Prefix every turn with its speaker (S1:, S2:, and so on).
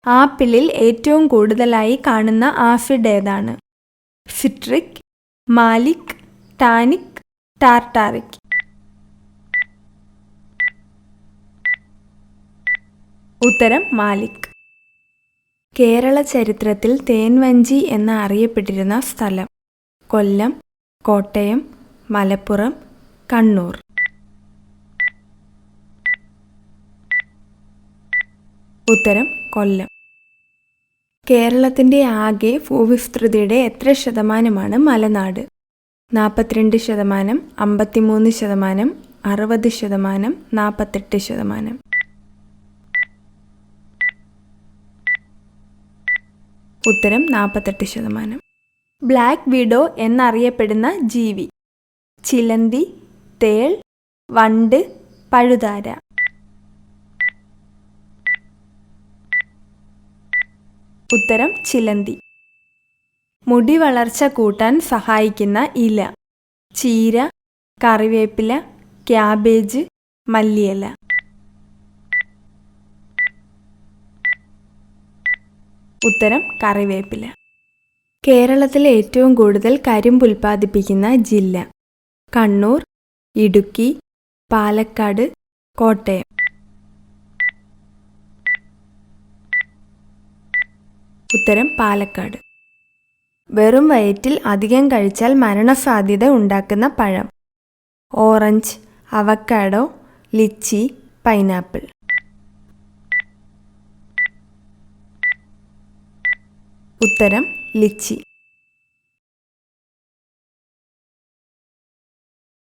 S1: ആപ്പിളിൽ ഏറ്റവും കൂടുതലായി കാണുന്ന ആഫിഡ് ഏതാണ്? Citric, Malik, tannic, tartaric. ഉത്തരം മാലിക്. കേരള ചരിത്രത്തിൽ തേൻവഞ്ചി എന്ന് അറിയപ്പെട്ടിരുന്ന സ്ഥലം? കൊല്ലം, കോട്ടയം, മലപ്പുറം, കണ്ണൂർ. ഉത്തരം കൊല്ലം. കേരളത്തിൻ്റെ ആകെ ഭൂവിസ്തൃതിയുടെ എത്ര ശതമാനമാണ് മലനാട്? 42%, 53%, 60%, 48%. ഉത്തരം 48%. ബ്ലാക്ക് വിഡോ എന്നറിയപ്പെടുന്ന ജീവി? ചിലന്തി, തേൾ, വണ്ട്, പഴുതാര. ഉത്തരം ചിലന്തി. മുടി വളർച്ച കൂട്ടാൻ സഹായിക്കുന്ന ഇല? ചീര, കറിവേപ്പില, ക്യാബേജ്, മല്ലിയില. ഉത്തരം കറിവേപ്പില. കേരളത്തിലെ ഏറ്റവും കൂടുതൽ കരിമ്പ് ഉൽപ്പാദിപ്പിക്കുന്ന ജില്ല? കണ്ണൂർ, ഇടുക്കി, പാലക്കാട്, കോട്ടയം. ഉത്തരം പാലക്കാട്. വെറും വയറ്റിൽ അധികം കഴിച്ചാൽ മരണസാധ്യത ഉണ്ടാക്കുന്ന പഴം? Orange, avocado, lychee, pineapple. ഉത്തരം ലിച്ചി.